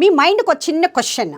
మీ మైండ్కి ఒక చిన్న క్వశ్చన్.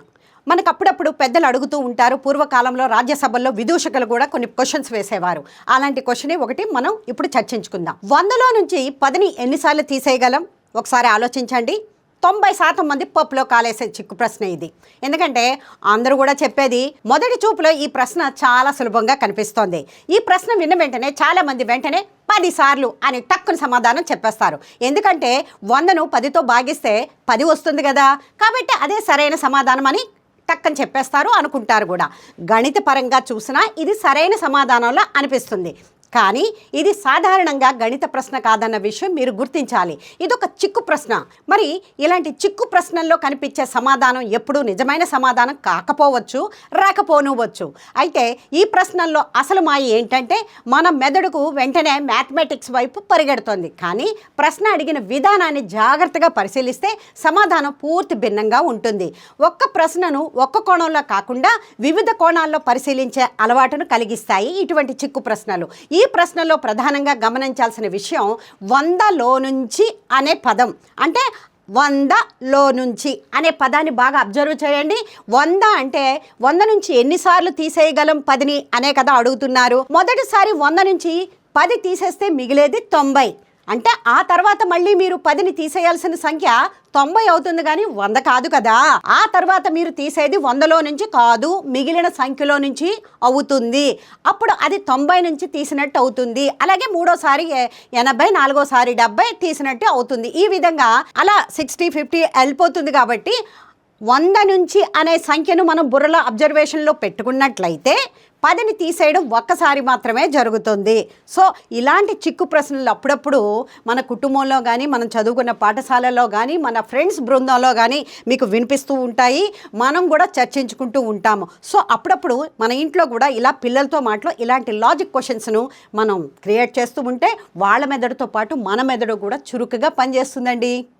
మనకు అప్పుడప్పుడు పెద్దలు అడుగుతూ ఉంటారు. పూర్వకాలంలో రాజ్యసభల్లో విదూషకులు కూడా కొన్ని క్వశ్చన్స్ వేసేవారు. అలాంటి క్వశ్చన్ ఒకటి మనం ఇప్పుడు చర్చించుకుందాం. 100లో నుంచి 10ని ఎన్నిసార్లు తీసేయగలం? ఒకసారి ఆలోచించండి. 90% మంది పప్పులో కాలేసే చిక్కు ప్రశ్న ఇది. ఎందుకంటే అందరూ కూడా చెప్పేది మొదటి చూపులో ఈ ప్రశ్న చాలా సులభంగా కనిపిస్తోంది. ఈ ప్రశ్న విన్న వెంటనే చాలామంది వెంటనే 10 సార్లు అని టక్కుని సమాధానం చెప్పేస్తారు. ఎందుకంటే 100ను 10తో భాగిస్తే 10 వస్తుంది కదా, కాబట్టి అదే సరైన సమాధానం అని టక్కని చెప్పేస్తారు, అనుకుంటారు కూడా. గణిత పరంగా చూసినా ఇది సరైన సమాధానంలా అనిపిస్తుంది. కానీ ఇది సాధారణంగా గణిత ప్రశ్న కాదన్న విషయం మీరు గుర్తించాలి. ఇదొక చిక్కు ప్రశ్న. మరి ఇలాంటి చిక్కు ప్రశ్నల్లో కనిపించే సమాధానం ఎప్పుడూ నిజమైన సమాధానం కాకపోవచ్చు, రాకపోనవచ్చు. అయితే ఈ ప్రశ్నల్లో అసలు మాయ ఏంటంటే మన మెదడుకు వెంటనే మ్యాథమెటిక్స్ వైపు పరిగెడుతోంది. కానీ ప్రశ్న అడిగిన విధానాన్ని జాగ్రత్తగా పరిశీలిస్తే సమాధానం పూర్తి భిన్నంగా ఉంటుంది. ఒక్క ప్రశ్నను ఒక్క కోణంలో కాకుండా వివిధ కోణాల్లో పరిశీలించే అలవాటును కలిగిస్తాయి ఇటువంటి చిక్కు ప్రశ్నలు. ఈ ప్రశ్నలో ప్రధానంగా గమనించాల్సిన విషయం 100లో నుంచి అనే పదం. అంటే 100లో నుంచి అనే పదాన్ని బాగా అబ్జర్వ్ చేయండి. 100 అంటే 100 నుంచి ఎన్నిసార్లు తీసేయగలం 10ని అనే కదా అడుగుతున్నారు. మొదటిసారి 100 నుంచి 10 తీసేస్తే మిగిలేది 90. అంటే ఆ తర్వాత మళ్ళీ మీరు 10ని తీసేయాల్సిన సంఖ్య 90 అవుతుంది, కానీ 100 కాదు కదా. ఆ తర్వాత మీరు తీసేది 100లో నుంచి కాదు, మిగిలిన సంఖ్యలో నుంచి అవుతుంది. అప్పుడు అది 90 నుంచి తీసినట్టు అవుతుంది. అలాగే మూడోసారి 80, నాలుగోసారి 70 తీసినట్టు అవుతుంది. ఈ విధంగా అలా 60, 50 వెళ్ళిపోతుంది. కాబట్టి 100 నుంచి అనే సంఖ్యను మనం బుర్రలో అబ్జర్వేషన్లో పెట్టుకున్నట్లయితే 10ని తీసేయడం ఒక్కసారి మాత్రమే జరుగుతుంది. సో ఇలాంటి చిక్కు ప్రశ్నలు అప్పుడప్పుడు మన కుటుంబంలో కానీ, మనం చదువుకున్న పాఠశాలలో కానీ, మన ఫ్రెండ్స్ బృందంలో కానీ మీకు వినిపిస్తూ ఉంటాయి. మనం కూడా చర్చించుకుంటూ ఉంటాము. సో అప్పుడప్పుడు మన ఇంట్లో కూడా ఇలా పిల్లలతో మాటలో ఇలాంటి లాజిక్ క్వశ్చన్స్ను మనం క్రియేట్ చేస్తూ ఉంటే వాళ్ళ మెదడుతో పాటు మన మెదడు కూడా చురుకుగా పనిచేస్తుందండి.